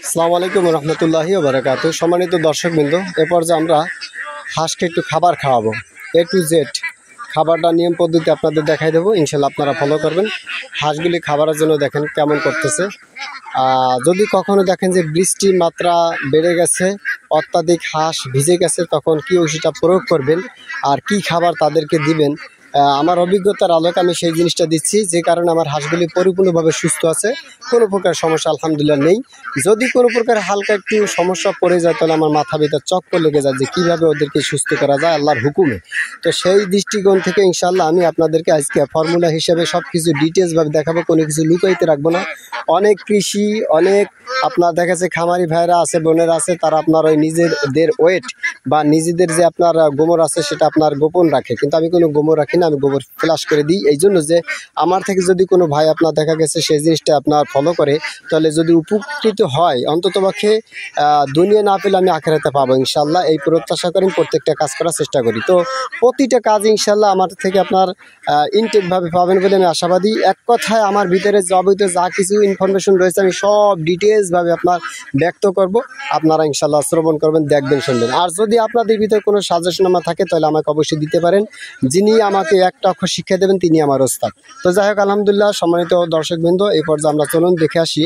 আসসালামু আলাইকুম রহমতুল্লাহি ওয়া বারাকাতুহু। সম্মানিত দর্শকবৃন্দ, এরপর যে আমরা হাঁসকে একটু খাবার খাওয়াবো, A to Z খাবারটা নিয়ম পদ্ধতি আপনাদের দেখাই দেবো, ইনশাল্লাহ আপনারা ফলো করবেন। হাঁসগুলি খাবারের জন্য দেখেন কেমন করতেছে। যদি কখনো দেখেন যে বৃষ্টির মাত্রা বেড়ে গেছে, অত্যাধিক হাঁস ভিজে গেছে, তখন কি ওষুধটা প্রয়োগ করবেন আর কি খাবার তাদেরকে দিবেন, আমার অভিজ্ঞতার আলোকে আমি সেই জিনিসটা দিচ্ছি, যে কারণে আমার হাঁসগুলি পরিপূর্ণভাবে সুস্থ আছে, কোনো প্রকার সমস্যা আলহামদুলিল্লাহ নেই। যদি কোনো প্রকার হালকা একটু সমস্যা পড়ে যায় তাহলে আমার মাথা ভিতর চক্কর লেগে যায় যে কীভাবে ওদেরকে সুস্থ করা যায় আল্লাহর হুকুমে। তো সেই দৃষ্টিকোণ থেকে ইনশাআল্লাহ আমি আপনাদেরকে আজকে ফর্মুলা হিসেবে সব কিছু ডিটেলসভাবে দেখাবো, কোনো কিছু লুকাইতে রাখবো না। অনেক কৃষি, অনেক আপনার দেখা যাচ্ছে খামারি ভাইরা আছে, বোনেরা আছে, তারা আপনার ওই নিজেদের ওয়েট বা নিজেদের যে আপনার গোবর আছে সেটা আপনার গোপন রাখে, কিন্তু আমি কোনো গোবর রাখি না, আমি গোবর ফ্লাশ করে দিই। এই জন্য যে আমার থেকে যদি কোনো ভাই আপনার দেখা গেছে সেই জিনিসটা আপনার ফলো করে, তাহলে যদি উপকৃত হয়, অন্ততপক্ষে দুনিয়া না পেলে আমি আখেরাতে পাবো ইনশাল্লাহ। এই প্রত্যাশা করি, প্রত্যেকটা কাজ করার চেষ্টা করি। তো প্রতিটা কাজ ইনশাল্লাহ আমার থেকে আপনার ইনটেকভাবে পাবেন বলে আমি আশাবাদী। এক কথায় আমার ভিতরে যাবতীয় যা কিছু ইনফরমেশন রয়েছে আমি সব ডিটেলসভাবে আপনার ব্যক্ত করব, আপনারা ইনশাল্লাহ শ্রবণ করবেন, দেখবেন, শুনবেন। আর যদি আপনাদের ভিতরে কোনো সাজেশনামা থাকে তাহলে আমাকে অবশ্যই দিতে পারেন। যিনি আমাকে একটা অক্ষর শিক্ষা দেবেন তিনি আমার ওস্তাদ। তো যাই হোক, আলহামদুলিল্লাহ সম্মানিত দর্শকবৃন্দ, এই পর্যায়ে আমরা চলুন দেখে আসি।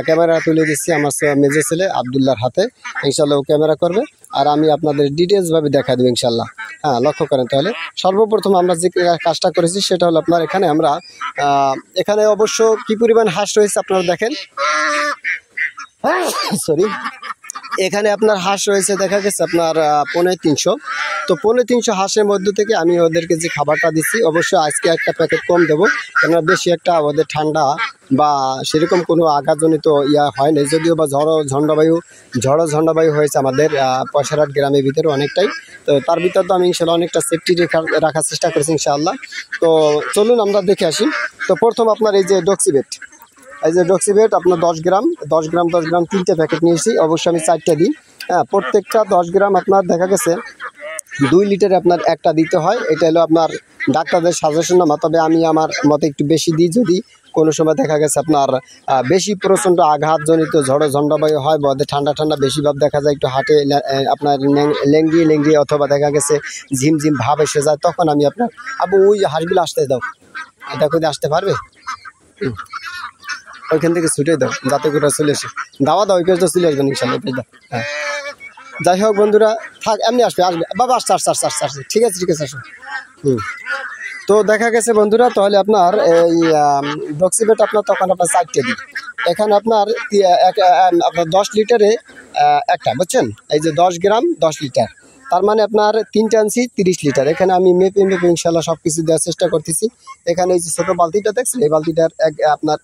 ক্যামেরা তুলে দিচ্ছি আমার মেজো ছেলে আবদুল্লাহর হাতে, ইনশাল্লাহ ও ক্যামেরা করবে আর আমি আপনাদের ডিটেলসভাবে দেখা দেবো ইনশাল্লাহ। হ্যাঁ, লক্ষ্য করেন। তাহলে সর্বপ্রথম আমরা যে কাজটা করেছি সেটা হলো আপনার এখানে আমরা এখানে অবশ্য কি পরিমাণ হাঁস রয়েছে আপনারা দেখেন। সরি, এখানে আপনার হাঁস রয়েছে দেখা গেছে আপনার 350। তো 350 হাঁসের মধ্য থেকে আমি ওদেরকে যে খাবারটা দিচ্ছি, অবশ্যই আজকে একটা প্যাকেট কম দেবো, কেননা বেশি একটা ওদের ঠান্ডা বা সেরকম কোনো আঘাতজনিত হয় না, যদিও বা ঝড় ঝন্ডাবায়ু হয়েছে আমাদের পয়সারহাট গ্রামের ভিতরে অনেকটাই। তো তার ভিতরে তো আমি ইনশাল্লাহ অনেকটা সেফটি রাখার চেষ্টা করেছি ইনশাআল্লাহ। তো চলুন আমরা দেখে আসি। তো প্রথম আপনার এই যে ডক্সিবেট আপনার 10 গ্রাম 3টে প্যাকেট নিয়েছি, অবশ্যই আমি 4টা দিই। হ্যাঁ, প্রত্যেকটা 10 গ্রাম আপনার দেখা গেছে 2 লিটারে আপনার একটা দিতে হয়। এটা হলো আপনার ডাক্তারদের সাজেশনামা, তবে আমি আমার মতে একটু বেশি দিই। যদি কোনো সময় দেখা গেছে আপনার বেশি প্রচণ্ড আঘাতজনিত ঝড়বায়ু হয় বা ঠান্ডা বেশিরভাগ দেখা যায়, একটু হাটে আপনার লেঙ্গিয়ে অথবা দেখা গেছে ঝিমঝিম ভাব এসে যায়, তখন আমি আপনার ওই হাঁসগুলো আসতে দাও, দেখো আসতে পারবে, ওইখান থেকে ছুটে দাও যাতে করে চলে আসে, দাও ওই পেজটা চলে আসবেন ইনশাল্লাহ। হ্যাঁ, যাই হোক বন্ধুরা, থাক, এমনি আসবে বাবা, আসছে, ঠিক আছে আসো। তো দেখা গেছে বন্ধুরা, তাহলে আপনার এই ডক্সিবেট আপনার তখন আপনার 4টে দিই। এখানে আপনার 10 লিটারে একটা, বুঝছেন, এই যে 10 গ্রাম 10 লিটার, তার মানে আপনার 3টে আনছি 30 লিটার। এখানে আমি মেপে ইনশাল্লাহ সব কিছু দেওয়ার চেষ্টা করতেছি। এখানে এই যে ছোটো বালতিটা দেখছেন, এই বালতিটার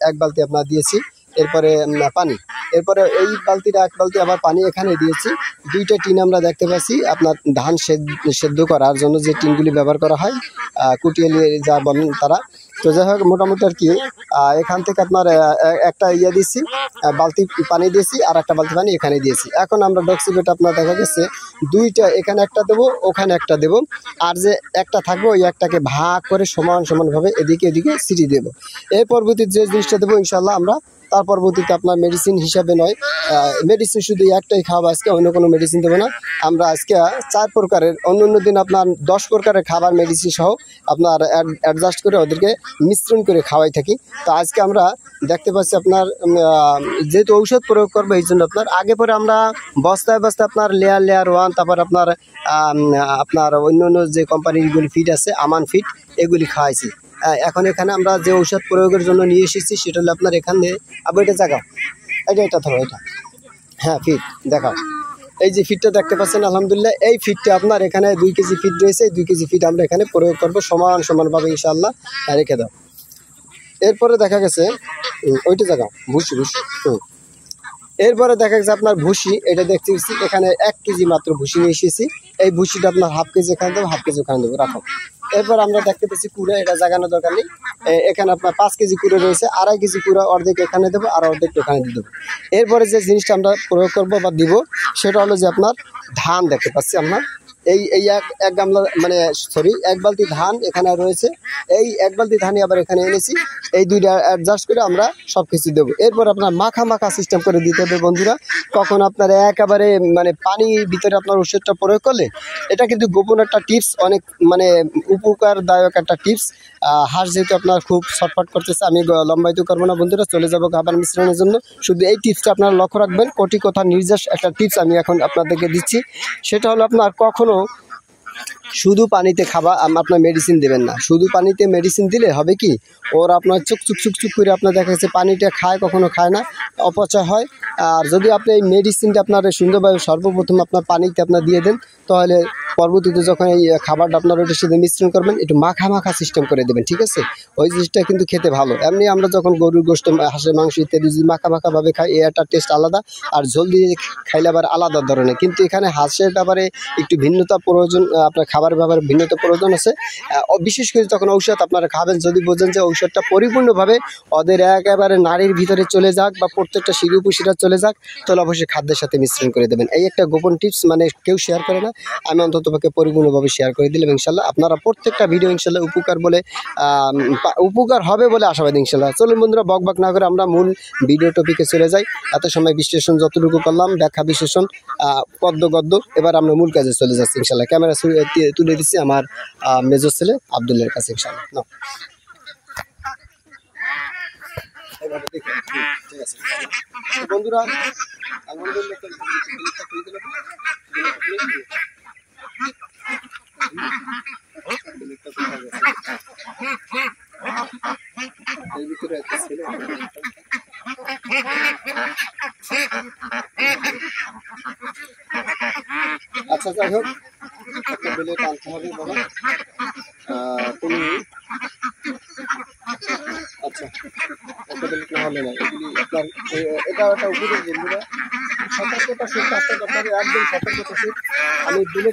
এক বালতি আপনার দিয়েছি, এরপরে পানি, এরপরে এই বালতিটা 1 বালতি আবার পানি এখানে দিয়েছি। 2টা টিন আমরা দেখতে পাচ্ছি আপনার ধান সেদ্ধ করার জন্য যে টিনগুলি ব্যবহার করা হয়, কুটিয়ালি যা বলেন তারা। তো যাই হোক, মোটামুটি আর কি এখান থেকে আপনার একটা দিয়েছি, বালতি পানি দিয়েছি, আর একটা বালতি পানি এখানে দিয়েছি। এখন আমরা ডক্সিবেট আপনার দেখা গেছে 2টা, এখানে একটা দেবো, ওখানে একটা দেবো, আর যে একটা থাকবে ওই একটাকে ভাগ করে সমানভাবে এদিকে ছিটিয়ে দেবো। এর পরবর্তীতে যে জিনিসটা দেবো ইনশাল্লাহ আমরা, তার পরবর্তীতে আপনার মেডিসিন হিসাবে নয়, মেডিসিন শুধু একটাই খাওয়াবো আজকে, অন্য কোনো মেডিসিন দেবো না। আমরা আজকে 4 প্রকারের, অন্য দিন আপনার 10 প্রকারের খাবার মেডিসিন সহ আপনার অ্যাডজাস্ট করে ওদেরকে মিশ্রণ করে খাওয়াই থাকি। তো আজকে আমরা দেখতে পাচ্ছি আপনার যেহেতু ঔষধ প্রয়োগ করবো, এই জন্য আপনার আগে পরে আমরা বস্তায় আপনার লেয়ার 1, তারপর আপনার অন্য যে কোম্পানিগুলি ফিড আছে, আমান ফিড, এগুলি খাওয়াইছি। এখন এখানে আমরা যে ঔষধ প্রয়োগের জন্য নিয়ে এসেছি সেটা হলো আপনার এখানে এটা জায়গা, এটা ধরো, এটা, হ্যাঁ, ফিড দেখাও। এই যে ফিডটা দেখতে পাচ্ছেন, আলহামদুলিল্লাহ এই ফিডটা আপনার এখানে 2 কেজি ফিড রয়েছে। 2 কেজি ফিড আমরা এখানে প্রয়োগ করবো সমানভাবে ইনশাআল্লাহ, রেখে দাও। এরপরে দেখা গেছে ওইটা জায়গা ভুসি, এরপরে দেখা গেছে আপনার ভুসি, এটা দেখতে পাচ্ছি এখানে 1 কেজি মাত্র ভুসি নিয়ে এসেছি। এই ভুসিটা আপনার হাফ কেজি এখানে দেবো, হাফ কেজি ওখানে দেবো, রাখো। এরপর আমরা দেখতে পাচ্ছি কুড়ে, এটা জাগানোর দরকার নেই। এখানে আপনার 5 কেজি কুড়ে রয়েছে, 2.5 কেজি কুড়া অর্ধেক এখানে দেবো আর অর্ধেক ওখানে দিয়ে দেবো। এরপরে যে জিনিসটা আমরা প্রয়োগ করবো বা দিব সেটা হলো যে আপনার ধান দেখতে পাচ্ছি আপনার এই এই এক গামলা মানে সরি 1 বালতি ধান এখানে রয়েছে, এই 1 বালতি ধানই আবার এখানে এনেছি। এই দুইটা অ্যাডজাস্ট করে আমরা সব কিছু দেবো। এরপর আপনার মাখা মাখা সিস্টেম করে দিতে হবে বন্ধুরা। কখন আপনার একেবারে মানে পানির ভিতরে আপনার ওষুধটা প্রয়োগ করলে, এটা কিন্তু গোপন একটা টিপস, অনেক মানে উপকারদায়ক একটা টিপস। হাঁস যেহেতু আপনার খুব ছটফট করতেছে, আমি লম্বায়িত করবো না বন্ধুরা, চলে যাবো খাবার মিশ্রণের জন্য। শুধু এই টিপসটা আপনারা লক্ষ্য রাখবেন, কোটি কথা নির্যাস একটা টিপস আমি এখন আপনাদেরকে দিচ্ছি। সেটা হলো আপনার কখনো শুধু পানিতে আপনার মেডিসিন দেবেন না। শুধু পানিতে মেডিসিন দিলে হবে কি, ওর আপনার চুক চুক চুক চুক করে আপনার দেখা যাচ্ছে পানিটা খায়, কখনো খায় না, অপচয় হয়। আর যদি আপনি এই মেডিসিনটা আপনার সুন্দরভাবে সর্বপ্রথম আপনার পানিতে আপনার দিয়ে দেন, তাহলে পরবর্তীতে যখন এই খাবারটা আপনার ওইটার সাথে মিশ্রণ করবেন, একটু মাখা মাখা সিস্টেম করে দেবেন, ঠিক আছে? ওই জিনিসটা কিন্তু খেতে ভালো। এমনি আমরা যখন গরুর গোশত, হাঁসের মাংস ইত্যাদি যদি মাখা মাখাভাবে খাই, একটা টেস্ট আলাদা, আর ঝোল দিয়ে খাইলে আবার আলাদা ধরনের। কিন্তু এখানে হাঁসের ব্যাপারে একটু ভিন্নতা প্রয়োজন, আপনার খাবারের ব্যাপারে ভিন্নতা প্রয়োজন আছে। বিশেষ করে যখন ঔষধ আপনারা খাবেন, যদি বোঝেন যে ঔষধটা পরিপূর্ণভাবে ওদের একেবারে নাড়ির ভিতরে চলে যাক বা প্রত্যেকটা শিরু উপশিরা চলে যাক, তাহলে অবশ্যই খাদ্যের সাথে মিশ্রণ করে দেবেন। এই একটা গোপন টিপস, মানে কেউ শেয়ার করে না, আমি অন্ততপক্ষে পরিপূর্ণভাবে শেয়ার করে দিলাম। ইনশাল্লাহ আপনারা প্রত্যেকটা ভিডিও ইনশাল্লাহ উপকার হবে বলে আশাবাদী ইনশাল্লাহ। চলুন বন্ধুরা, বক না করে আমরা মূল ভিডিও টপিকে চলে যাই। এত সময় বিশ্লেষণ যতটুকু করলাম, ব্যাখ্যা বিশ্লেষণ পদ্য গদ্য, এবার আমরা মূল কাজে চলে যাচ্ছি ইনশাল্লাহ। ক্যামেরা তুলে দিচ্ছি আমার মেজর ছেলে আব্দুলের কাছে ইনশাল্লাহ। বন্ধুরা এই ভিতরে একটা ছেলে, আচ্ছা যাই হোক, একটা বেলে টানতে হবে বাবা। তুমি আচ্ছা একটা বেলে না হলে না, এগুলি আপনার এটা একটা উপদেশ বন্ধুরা, সতর্কতা সুখ, স্বাস্থ্য করতে হবে, একদম সতর্কতা সুখ। আমি বেলে